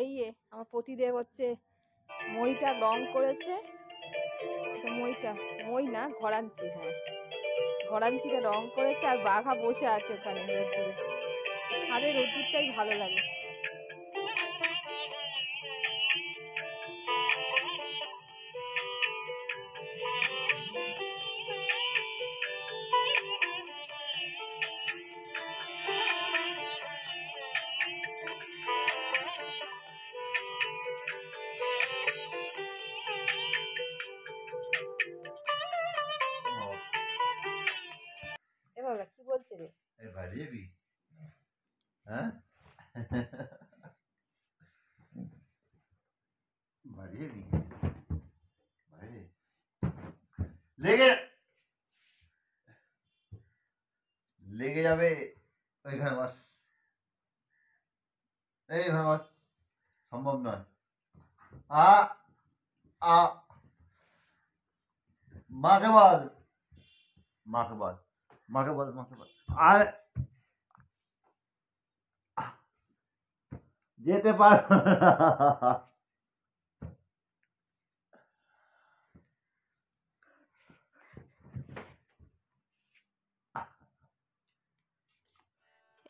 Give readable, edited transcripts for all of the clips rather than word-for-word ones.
এই আমার পতিদেব হচ্ছে মইটা রং করেছে, মই না ঘরাঞ্চি, হ্যাঁ ঘরাঞ্চিটা রং করেছে আর বাঘা বসে আছে ওখানে রোদ্দুরে। ছাদের রোদ্দুরটাই ভালো লাগে। বাবা কি বলছে রে? বাড়ি যাবি? হ্যাঁ বাড়ি যাবি? লেগে যাবে ওইখানে বাস, এইখানে বাস, সম্ভব নয়। মাকে বল, মাকে বল, মাকে বল, মাকে বল। আর যেতে পারবো না।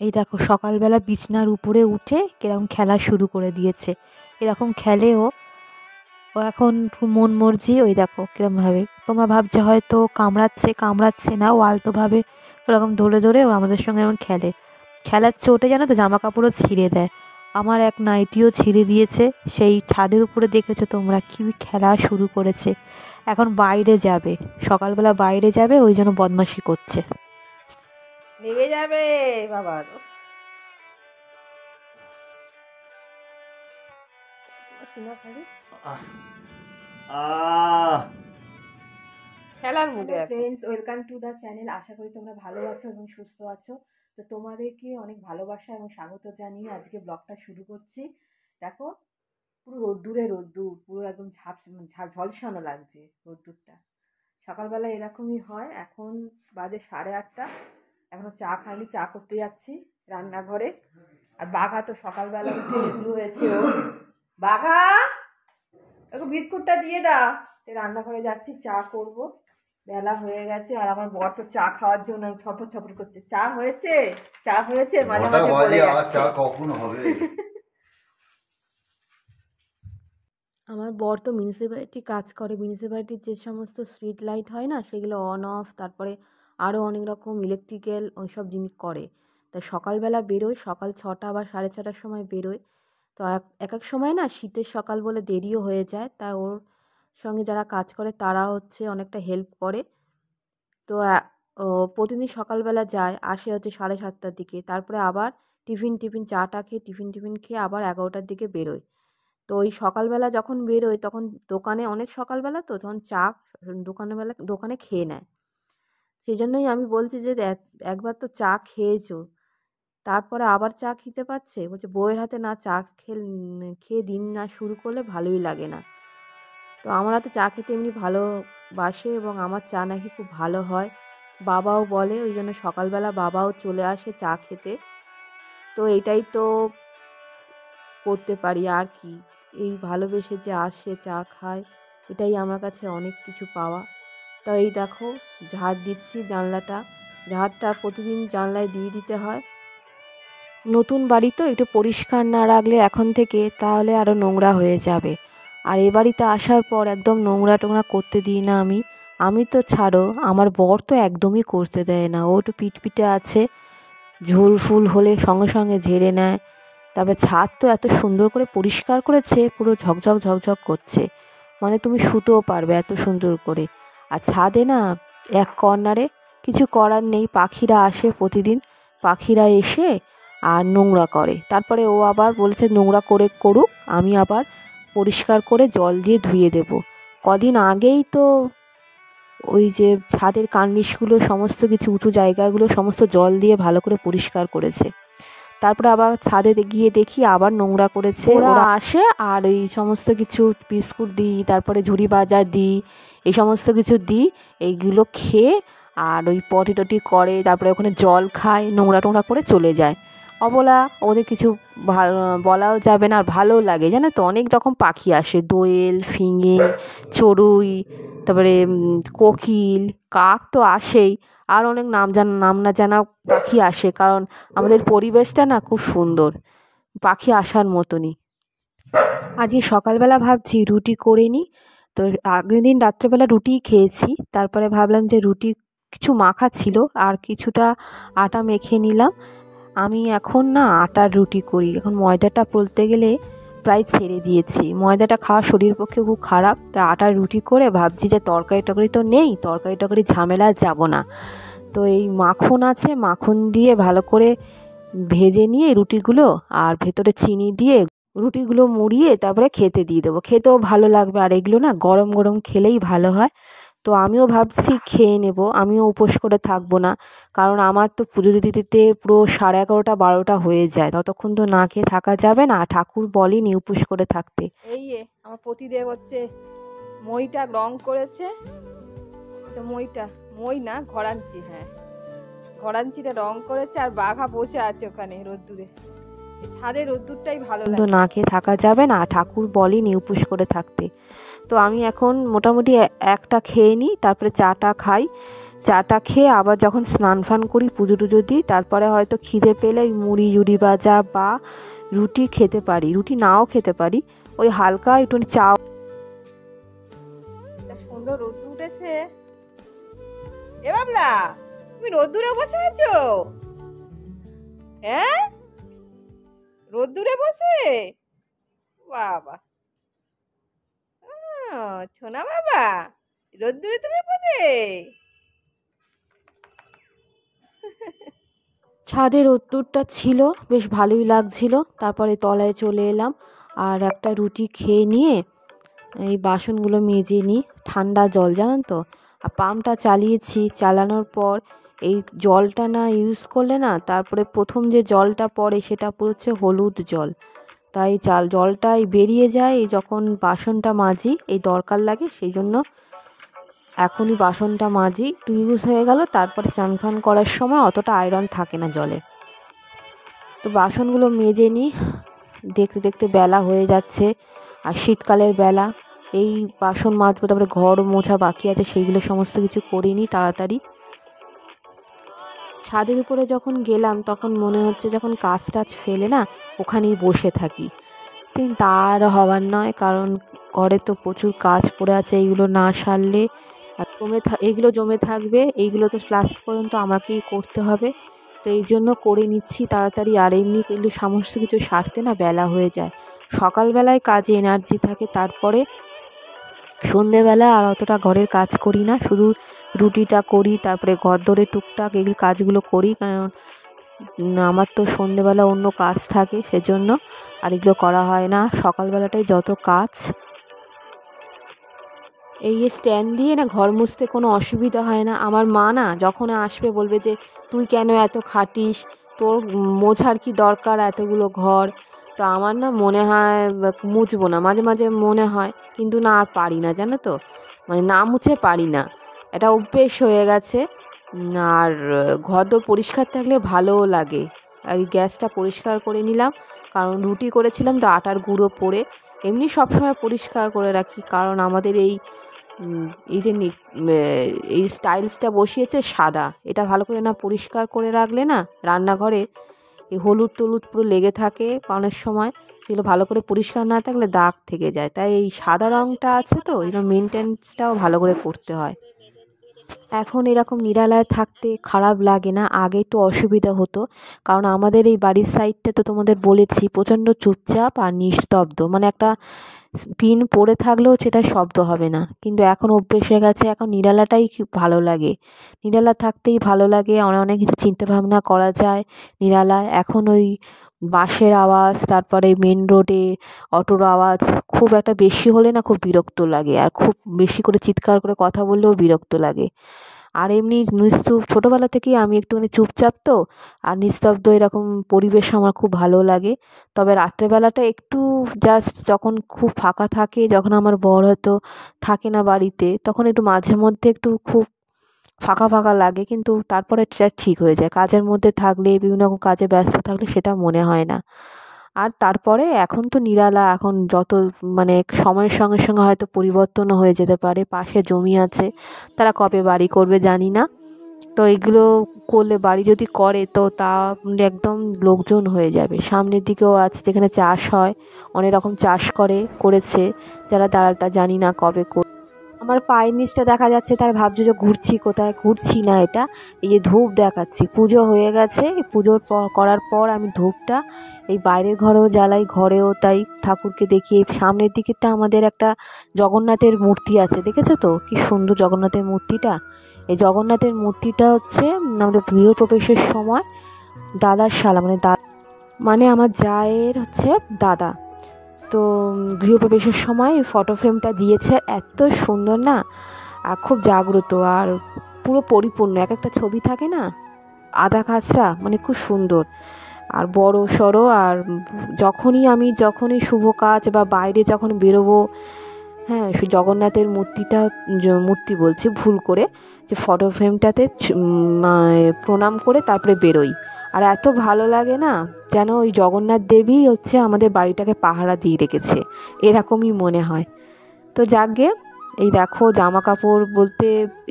এই দেখো সকালবেলা বিছনার উপরে উঠে কিরকম খেলা শুরু করে দিয়েছে। এরকম খেলে ও এখন মন মর্জি। ওই দেখো কিরকম ভাবে, তোমরা ভাবছো হয়তো কামড়াচ্ছে না, ও আলতোভাবে ওরকম ধরে ধরে ও আমাদের সঙ্গে এরকম খেলে। খেলার চোটে জানো তো জামা কাপড়ও ছিঁড়ে দেয়। আমার এক নাইটিও ছিঁড়ে দিয়েছে। সেই ছাদের উপরে দেখেছো তোমরা কি খেলা শুরু করেছে। এখন বাইরে যাবে, সকালবেলা বাইরে যাবে, ওই জন্য বদমাশি করছে। লেগে যাবে বাবার। খেলার মুডে। Friends, welcome to the channel. আশা করি তোমরা ভালো আছো এবং সুস্থ আছো। তো তোমাদেরকে অনেক ভালোবাসা এবং স্বাগত জানিয়ে আজকে ব্লগটা শুরু করছি। দেখো পুরো রোদ্দুর, পুরো একদম ঝলসানো লাগছে রোদ্দুরটা। সকালবেলা এরকমই হয়। এখন বাজে 8:30, এখনো চা খাইনি, চা করতে যাচ্ছি রান্নাঘরে। আর বাঘা তো সকালবেলা উঠে শুরু হয়েছে। ও বাঘা, একটু বিস্কুটটা দিয়ে দাও। রান্নাঘরে যাচ্ছি, চা করব, বেলা হয়ে গেছে। আর আমার বর তো চা খাওয়ার জন্য ছটফট করছে। চা হয়েছে, চা হয়েছে, মাঝে মাঝে বলে যাচ্ছে। চা কখন হবে? আমার বর তো মিউনিসিপ্যালিটি কাজ করে। মিউনিসিপ্যালিটির যে সমস্ত স্ট্রিট লাইট হয় না, সেগুলো অন অফ, তারপরে আরও অনেক রকম ইলেকট্রিক্যাল ওই সব জিনিস করে। তাই সকালবেলা বেরোয়, সকাল 6টা বা 6:30টার সময় বেরোয়। তো এক এক সময় না শীতের সকাল বলে দেরিও হয়ে যায়। তাই ওর সঙ্গে যারা কাজ করে তারা হচ্ছে অনেকটা হেল্প করে। তো ও প্রতিদিন সকালবেলা যায়, আসে হচ্ছে 7:30টার দিকে। তারপরে আবার টিফিন চাটা খেয়ে টিফিন খেয়ে আবার 11টার দিকে বেরোয়। তো ওই সকালবেলা যখন বেরোয় তখন দোকানে, অনেক সকালবেলা তো তখন চা দোকানে খেয়ে নেয়। সেই জন্যই আমি বলছি যে একবার তো চা খেয়েছো, তারপরে আবার চা খেতে পারছে। বলছে বউয়ের হাতে না চা খেয়ে দিন না শুরু করলে ভালোই লাগে না। তো আমার হাতে চা খেতে এমনি ভালোবাসে এবং আমার চা নাকি খুব ভালো হয়, বাবাও বলে। ওই জন্য সকালবেলা বাবাও চলে আসে চা খেতে। তো এইটাই তো করতে পারি আর কি। এই ভালোবেসে যে আসে চা খায়, এটাই আমার কাছে অনেক কিছু পাওয়া। তো এই দেখো ঝাড় দিচ্ছি ঝাড়টা প্রতিদিন জানলায় দিয়ে দিতে হয়। নতুন বাড়ি তো একটু পরিষ্কার না রাখলে এখন থেকে তাহলে আরও নোংরা হয়ে যাবে। আর এ বাড়িতে আসার পর একদম নোংরা টোংরা করতে দিই না আমি তো ছাড়ো, আমার বর তো একদমই করতে দেয় না। ও একটু পিটপিটে আছে, ঝুল ফুল হলে সঙ্গে সঙ্গে ঝেড়ে নেয়। তারপরে ছাদ তো এত সুন্দর করে পরিষ্কার করেছে, পুরো ঝকঝক করছে, মানে তুমি শুতেও পারবে এত সুন্দর করে। আর ছাদে না এক কর্নারে কিছু করার নেই, পাখিরা আসে প্রতিদিন, পাখিরা এসে আর নোংরা করে। তারপরে ও আবার বলছে নোংরা করুক, আমি আবার পরিষ্কার করে জল দিয়ে ধুয়ে দেব। কদিন আগেই তো ওই যে ছাদের কার্নিশগুলো সমস্ত কিছু উঁচু জায়গাগুলো সমস্ত জল দিয়ে ভালো করে পরিষ্কার করেছে। তারপরে আবার ছাদে গিয়ে দেখি আবার নোংরা করেছে। ওরা আসে আর এই সমস্ত কিছু বিস্কুট দিই, তারপরে ঝুড়ি বাজার দিই, এই সমস্ত কিছু দিই। এইগুলো খেয়ে আর ওই পটি টটি করে, তারপরে ওখানে জল খায়, নোংরা টোংরা করে চলে যায়। অবলা, ওদের কিছু বলাও যাবে না, আর ভালোও লাগে জানো তো। অনেক রকম পাখি আসে, দোয়েল, ফিঙে, চড়ুই, তারপরে কোকিল, কাক তো আসেই, আর অনেক নাম না জানা পাখি আসে, কারণ আমাদের পরিবেশটা না খুব সুন্দর, পাখি আসার মতনই। আজকে সকালবেলা ভাবছি রুটি করে নিই। তো আগের দিন রাত্রেবেলা রুটিই খেয়েছি, তারপরে ভাবলাম যে রুটি কিছু মাখা ছিল, আর কিছুটা আটা মেখে নিলাম। আমি এখন না আটার রুটি করি, এখন ময়দাটা বলতে গেলে প্রায় ছেড়ে দিয়েছি, ময়দাটা খাওয়া শরীরের পক্ষে খুব খারাপ। তা আটার রুটি করে ভাবছি যে তরকারি তো নেই, তরকারি ঝামেলা যাব না। তো এই মাখন আছে, মাখন দিয়ে ভালো করে ভেজে নিয়ে রুটিগুলো, আর ভেতরে চিনি দিয়ে রুটিগুলো মুড়িয়ে তারপরে খেতে দিয়ে দেবো, খেতেও ভালো লাগবে, আর এগুলো না গরম গরম খেলেই ভালো হয়। তো আমিও ভাবছি খেয়ে নেব, আমিও উপোস করে থাকবো না, কারণ আমার তো পুজো দিতে দিতে পুরো 11:30 12টা হয়ে যায়, ততক্ষণ তো না খেয়ে থাকা যাবে না, ঠাকুর বলেনি উপোস করে থাকতে। এই আমার পতিদেব হচ্ছে মইটা রং করেছে, তো মই না ঘরাঞ্চি, হ্যাঁ ঘরাঞ্চিটা রং করেছে, আর বাঘা বসে আছে ওখানে রোদ্দুরে। ছাদের রোদ্দুরটাই ভালো তো লাগে। না খেয়ে থাকা যাবে না, ঠাকুর বলেনি উপোস করে থাকতে। তো আমি এখন মোটামুটি একটা খেয়ে নিই, তারপরে চাটা খাই, চাটা খেয়ে আবার যখন স্নান ফান করি, পুজো টুজো দিই, তারপরে হয়তো খিদে পেলে ওই মুড়ি জুড়ি ভাজা বা রুটি খেতে পারি, রুটি নাও খেতে পারি, ওই হালকা একটু চা। সুন্দর রোদ্দুর উঠেছে। এ বাবলা, তুমি রোদ্দুরে বসে আছো? হ্যাঁ, রোদ্দুরে বসে? বাবা, ছোনা বাবা, রোদ্দুরে তুমি বসে? ছাদে রোদ্দুরটা ছিল, বেশ ভালোই লাগছিল। তারপরে তলায় চলে এলাম, আর একটা রুটি খেয়ে নিয়ে এই বাসনগুলো মেজে নিই। ঠান্ডা জল জানেন তো, আর পাম্পটা চালিয়েছি, চালানোর পর এই জলটা না ইউজ করলে না, তারপরে প্রথম যে জলটা পড়ে সেটা পড়ছে হলুদ জল, তাই জলটাই বেরিয়ে যায় যখন বাসনটা মাজি, এই দরকার লাগে, সেই জন্য এখনই বাসনটা মাজি, একটু ইউজ হয়ে গেল, তারপরে চান ফান করার সময় অতটা আয়রন থাকে না জলে। তো বাসনগুলো মেজে নিই, দেখতে দেখতে বেলা হয়ে যাচ্ছে, আর শীতকালের বেলা, এই বাসন মাজবো, তারপরে ঘর মোছা বাকি আছে, সেইগুলো সমস্ত কিছু করে নিই তাড়াতাড়ি। ছাদের উপরে যখন গেলাম তখন মনে হচ্ছে যখন কাজ টাজ ফেলে না ওখানেই বসে থাকি, কিন্তু তা আর হওয়ার নয়, কারণ ঘরে তো প্রচুর কাজ পড়ে আছে, এইগুলো না সারলে এগুলো জমে থাকবে, এইগুলো তো লাস্ট পর্যন্ত আমাকেই করতে হবে। তো এই জন্য করে নিচ্ছি তাড়াতাড়ি, আর এমনি এগুলো সমস্ত কিছু সারতে না বেলা হয়ে যায়। সকালবেলায় কাজে এনার্জি থাকে, তারপরে সন্ধেবেলা আর অতটা ঘরের কাজ করি না, শুধু রুটিটা করি, তারপরে ঘর দরে টুকটাক এগুলো কাজগুলো করি, কারণ আমার তো সন্ধেবেলা অন্য কাজ থাকে, সেজন্য আর এগুলো করা হয় না। সকালবেলাটাই যত কাজ। এই স্ট্যান্ড দিয়ে না ঘর মুছতে কোনো অসুবিধা হয় না। আমার মা না যখন আসবে বলবে যে তুই কেন এত খাটিস, তোর মোছার কি দরকার এতগুলো ঘর। তো আমার না মনে হয় মুছবো না, মাঝে মাঝে মনে হয়, কিন্তু না আর পারি না জানো তো, মানে না মুছে পারি না, এটা অভ্যেস হয়ে গেছে। আর ঘর দোর পরিষ্কার থাকলে ভালোও লাগে। আর এই গ্যাসটা পরিষ্কার করে নিলাম, কারণ রুটি করেছিলাম তো আটার গুঁড়ো পড়ে, এমনি সবসময় পরিষ্কার করে রাখি, কারণ আমাদের এই যে এই স্টাইলসটা বসিয়েছে সাদা, এটা ভালো করে না পরিষ্কার করে রাখলে না রান্নাঘরে এই হলুদ টলুদ পুরো লেগে থাকে অনেক সময়, সেগুলো ভালো করে পরিষ্কার না থাকলে দাগ থেকে যায়, তাই এই সাদা রঙটা আছে তো এরকম মেনটেন্সটাও ভালো করে করতে হয়। এখন এরকম নিরালায় থাকতে খারাপ লাগে না, আগে একটু অসুবিধা হতো, কারণ আমাদের এই বাড়ির সাইডটা তো তোমাদের বলেছি প্রচণ্ড চুপচাপ আর নিস্তব্ধ, মানে একটা পিন পড়ে থাকলেও সেটা শব্দ হবে না, কিন্তু এখন অভ্যেস হয়ে গেছে, এখন নিরালাটাই খুব ভালো লাগে, নিরালা থাকতেই ভালো লাগে, অনেক কিছু চিন্তা ভাবনা করা যায় নিরালায়। এখন ওই বাসের আওয়াজ, তারপরে মেন রোডে অটোর আওয়াজ খুব একটা বেশি হলে না খুব বিরক্ত লাগে, আর খুব বেশি করে চিৎকার করে কথা বললেও বিরক্ত লাগে। আর এমনি ছোটোবেলা থেকেই আমি একটুখানি চুপচাপ তো, আর নিস্তব্ধ এরকম পরিবেশ আমার খুব ভালো লাগে। তবে রাত্রেবেলাটা একটু জাস্ট যখন খুব ফাঁকা থাকে, যখন আমার বর হয়তো থাকে না বাড়িতে, তখন একটু মাঝে মধ্যে একটু খুব ফাঁকা ফাঁকা লাগে, কিন্তু তারপরে সেটা ঠিক হয়ে যায়। কাজের মধ্যে থাকলে, বিভিন্ন রকম কাজে ব্যস্ত থাকলে সেটা মনে হয় না। আর তারপরে এখন তো নিরালা, এখন যত মানে সময়ের সঙ্গে সঙ্গে হয়তো পরিবর্তনও হয়ে যেতে পারে। পাশে জমি আছে, তারা কবে বাড়ি করবে জানি না। তো এগুলো করলে, বাড়ি যদি করে তো তা একদম লোকজন হয়ে যাবে। সামনের দিকেও আছে যেখানে চাষ হয়, অনেক রকম চাষ করেছে যারা, তারা তা জানি না কবে। আমার পায়ের নিচটা দেখা যাচ্ছে, তার ভাবছে যে ঘুরছি কোথায়, ঘুরছি না। এটা এই যে ধূপ দেখাচ্ছি, পুজো হয়ে গেছে। এই পুজোর করার পর আমি ধূপটা এই বাইরের ঘরেও জ্বালাই, ঘরেও তাই ঠাকুরকে দেখি। এই সামনের দিকেরটা আমাদের একটা জগন্নাথের মূর্তি আছে, দেখেছো তো কি সুন্দর জগন্নাথের মূর্তিটা। এই জগন্নাথের মূর্তিটা হচ্ছে আমাদের গৃহপ্রবেশের সময় দাদার শালা, মানে আমার জায়ের হচ্ছে দাদা, তো গৃহপ্রবেশের সময় ফটো ফ্রেমটা দিয়েছে। এত সুন্দর না, আর খুব জাগ্রত, আর পুরো পরিপূর্ণ। এক একটা ছবি থাকে না আধা কাজটা, মানে খুব সুন্দর আর বড় সড়ো। আর যখনই শুভ কাজ বা বাইরে যখন বেরোবো, হ্যাঁ, জগন্নাথের মূর্তি বলছি ভুল করে, যে ফটো ফ্রেমটাতে প্রণাম করে তারপরে বেরোই। আর এত ভালো লাগে না, যেন ওই জগন্নাথ দেবী হচ্ছে আমাদের বাড়িটাকে পাহারা দিয়ে রেখেছে, এরকমই মনে হয়। তো যাকগে, এই দেখো জামা কাপড় বলতে,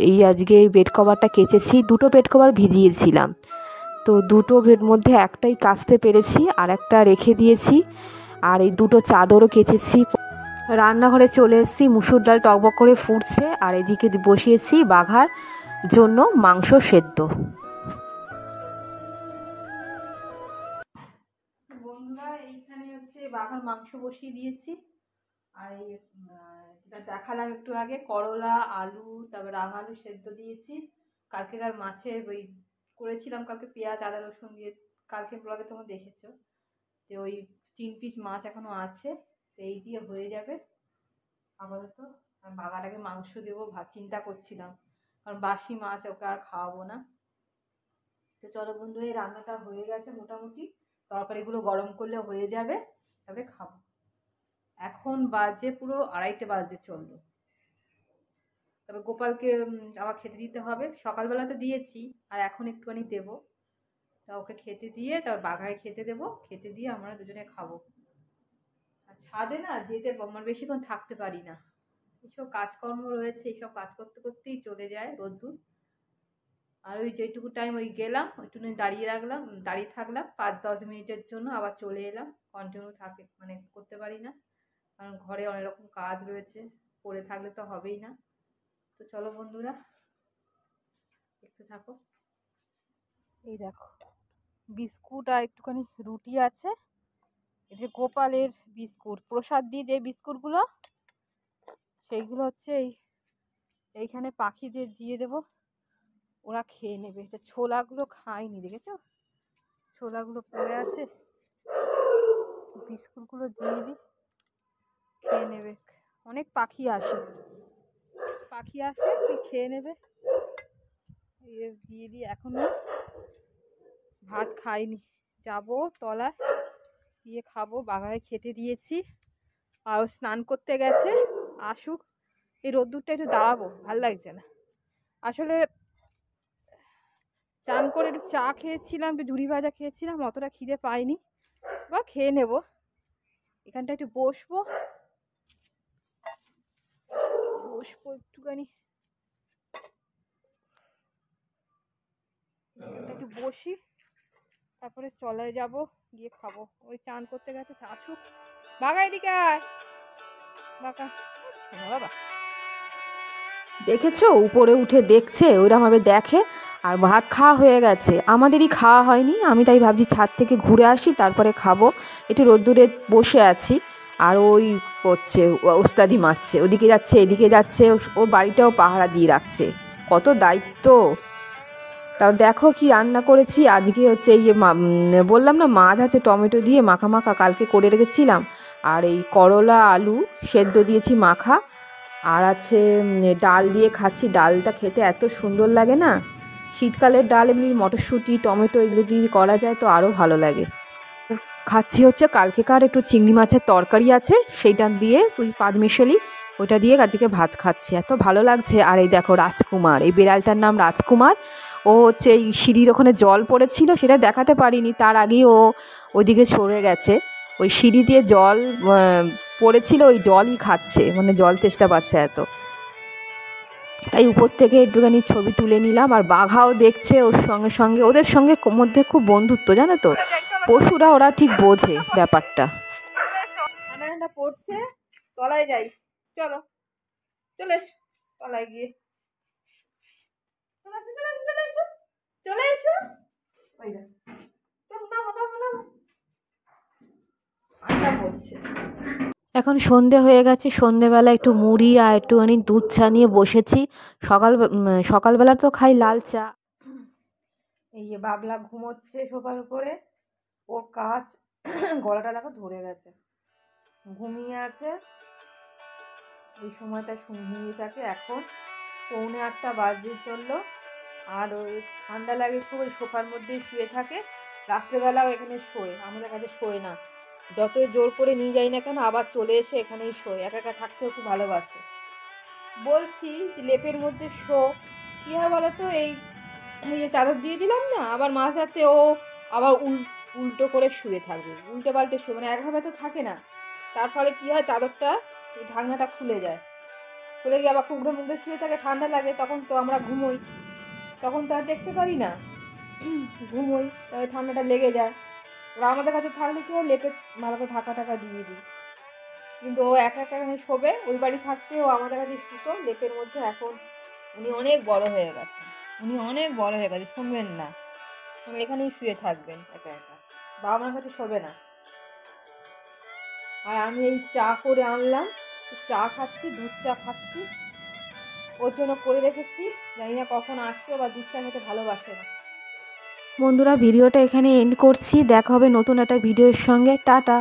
এই আজকে এই বেড কভারটা কেচেছি, 2টো বেড কভার ভিজিয়েছিলাম। তো 2টো বেড মধ্যে একটাই কাচতে পেরেছি, আর একটা রেখে দিয়েছি। আর এই 2টো চাদরও কেচেছি। রান্নাঘরে চলে এসেছি, মুসুর ডাল টকবক করে ফুটছে, আর এদিকে বসিয়েছি বাঘার জন্য মাংস সেদ্ধ। বন্ধুরা, এইখানে হচ্ছে বাঘার মাংস বসিয়ে দিয়েছি। আর যেটা দেখালাম একটু আগে, করলা, আলু, তারপর রাঙা আলু সেদ্ধ দিয়েছি। কালকেকার মাছের ওই করেছিলাম কালকে, পেঁয়াজ আদা রসুন দিয়ে। কালকে ব্লগে তোমরা দেখেছো যে ওই 3 পিস মাছ এখনো আছে, তো এই দিয়ে হয়ে যাবে আপাতত। আর বাঘাটাকে মাংস দেবো চিন্তা করছিলাম, কারণ বাসি মাছ ওকে আর খাওয়াবো না। তো চলো বন্ধুরা, এই রান্নাটা হয়ে গেছে মোটামুটি, তরকারিগুলো গরম করলে হয়ে যাবে, তবে খাবো। এখন বাজে পুরো 2:30 বাজতে চললো। তবে গোপালকে আবার খেতে দিতে হবে। সকালবেলা তো দিয়েছি, আর এখন একটুখানি দেবো। তা ওকে খেতে দিয়ে তারপর বাঘায় খেতে দেবো, খেতে দিয়ে আমরা দুজনে খাবো। আর ছাদে না যেতে আমার বেশিক্ষণ থাকতে পারি না, এইসব কাজকর্ম রয়েছে, এইসব কাজ করতে করতেই চলে যায় রোদ্দুর। আর ওই যেটুকু টাইম ওই গেলাম, ওইটুকু দাঁড়িয়ে থাকলাম 5-10 মিনিটের জন্য, আবার চলে এলাম। কন্টিনিউ করতে পারি না, কারণ ঘরে অনেক রকম কাজ রয়েছে, পড়ে থাকলে তো হবেই না। তো চলো বন্ধুরা, দেখতে থাকো। এই দেখো বিস্কুট আর একটুখানি রুটি আছে। এটা গোপালের বিস্কুট, প্রসাদ দিয়ে যে বিস্কুটগুলো, সেইগুলো হচ্ছে এইখানে পাখিদের দিয়ে দেবো, ওরা খেয়ে নেবে। ছোলাগুলো খায়নি, দেখেছো ছোলাগুলো পড়ে আছে, বিস্কুটগুলো দিয়ে দিই, খেয়ে নেবে। অনেক পাখি আসে খেয়ে নেবে। দিয়ে দিই, এখনো ভাত খাইনি, যাবো তলায় দিয়ে খাবো। বাগায় খেতে দিয়েছি, আর স্নান করতে গেছে, আসুক। এই রোদ্দুরটা একটু দাঁড়াবো, ভাল লাগছে না আসলে। চান করে একটু চা খেয়েছিলাম, একটু ঝুড়ি ভাজা খেয়েছিলাম, অতটা খিদে পাইনি, বা খেয়ে নেব। এখানটা একটু বসবো একটুখানি, একটু বসি, তারপরে চলে যাব, গিয়ে খাবো। ওই চান করতে গেছে, তা আসুক। বাঘা এদিকে আয়, বাঘা বাবা। দেখেছো, উপরে উঠে দেখছে, ওইরকমভাবে দেখে। আর ভাত খাওয়া হয়ে গেছে, আমাদেরই খাওয়া হয়নি। আমি তাই ভাবছি ছাদ থেকে ঘুরে আসি, তারপরে খাবো। একটু রোদ্দুরে বসে আছি, আর ওই করছে, ওস্তাদি মারছে, ওদিকে যাচ্ছে এদিকে যাচ্ছে, ওর বাড়িটাও পাহারা দিয়ে রাখছে, কত দায়িত্ব। তার দেখো কি রান্না করেছি আজকে, হচ্ছে এই বললাম না মাছ আছে টমেটো দিয়ে মাখা কালকে করে রেখেছিলাম। আর এই করলা আলু সেদ্ধ দিয়েছি মাখা, আর আছে ডাল দিয়ে খাচ্ছি। ডালটা খেতে এত সুন্দর লাগে না, শীতকালের ডাল এমনি মটরশুঁটি টমেটো এগুলো দিয়ে করা যায় তো আরও ভালো লাগে। খাচ্ছি হচ্ছে কালকেকার একটু চিংড়ি মাছের তরকারি আছে, সেইটা দিয়ে ওই 5 মিশালি ওইটা দিয়ে আজকে ভাত খাচ্ছি, এত ভালো লাগছে। আর এই দেখো রাজকুমার, এই বিড়ালটার নাম রাজকুমার। ও হচ্ছে এই সিঁড়ির ওখানে জল পড়েছিল, সেটা দেখাতে পারিনি, তার আগেই ও ওইদিকে সরে গেছে। ওই সিঁড়ি দিয়ে জল পড়েছিল, ওই জলই খাচ্ছে, মানে জল তেষ্টা পাচ্ছে এত, তাই উপর থেকে একটুখানি ছবি তুলে নিলাম। আর বাঘাও দেখছে ওর সঙ্গে সঙ্গে, ওদের সঙ্গে মধ্যে খুব বন্ধুত্ব, জানো তো, পশুরা ওরা ঠিক বোঝে ব্যাপারটা। ঠান্ডা পড়ছে, তলায় যাই, চলো চলে এসো, তলায় গিয়ে চলে এসো। ঠান্ডা পড়ছে। এখন সন্ধে হয়ে গেছে, সন্ধেবেলা একটু মুড়ি আর একটুখানি দুধ চা নিয়ে বসেছি। সকালবেলা তো খাই লাল চা। এই যে বাবলা ঘুমোচ্ছে সোফার উপরে, ওর কাজ গলাটা দেখো ধরে গেছে, ঘুমিয়ে আছে। এই সময়টা ঘুমিয়ে থাকে। এখন 7:45 বাজতে চললো। আর ওই ঠান্ডা লাগে খুব, ওই সোফার মধ্যেই শুয়ে থাকে। রাত্রেবেলাও এখানে শোয়, আমাদের কাছে শোয় না। যতই জোর করে নিয়ে যাই না কেন আবার চলে এসে এখানেই শোয়, একা একা থাকতেও খুব ভালোবাসে। বলছি যে লেপের মধ্যে শো, কী হয় বলো তো, এই যে চাদর দিয়ে দিলাম না, আবার মাঝরাতে ও আবার উল্টো করে শুয়ে থাকবে, উল্টে পাল্টে শুয়ে, মানে একভাবে তো থাকে না। তার ফলে কী হয়, চাদরটা এই ঢাকনাটা খুলে যায়, খুলে গিয়ে আবার কুকড়ে মুখড়ে শুয়ে থাকে, ঠান্ডা লাগে, তখন তো আমরা ঘুমোই, তখন তো আর দেখতে পারি না, ঘুমোই, তাহলে ঠান্ডাটা লেগে যায়। আর আমাদের কাছে থাকলে কী হয়, লেপে ভালো করে ঢাকা টাকা দিয়ে দিই। কিন্তু ও একা একা এখানে শোবে, ওই বাড়ি থাকতে ও আমাদের কাছে শুতো লেপের মধ্যে। এখন উনি অনেক বড় হয়ে গেছে, শুনবেন না, এখানেই শুয়ে থাকবেন একা একা, বাবা মার কাছে শোবে না। আর আমি এই চা করে আনলাম, চা খাচ্ছি, দুধ চা খাচ্ছি, ওর জন্য করে রেখেছি, জানি না কখন আসবে, বা দুধ চা খেতে ভালোবাসে না। বন্ধুরা, ভিডিওটা এখানে এন্ড করছি, দেখা হবে নতুন একটা ভিডিওর সঙ্গে, টাটা।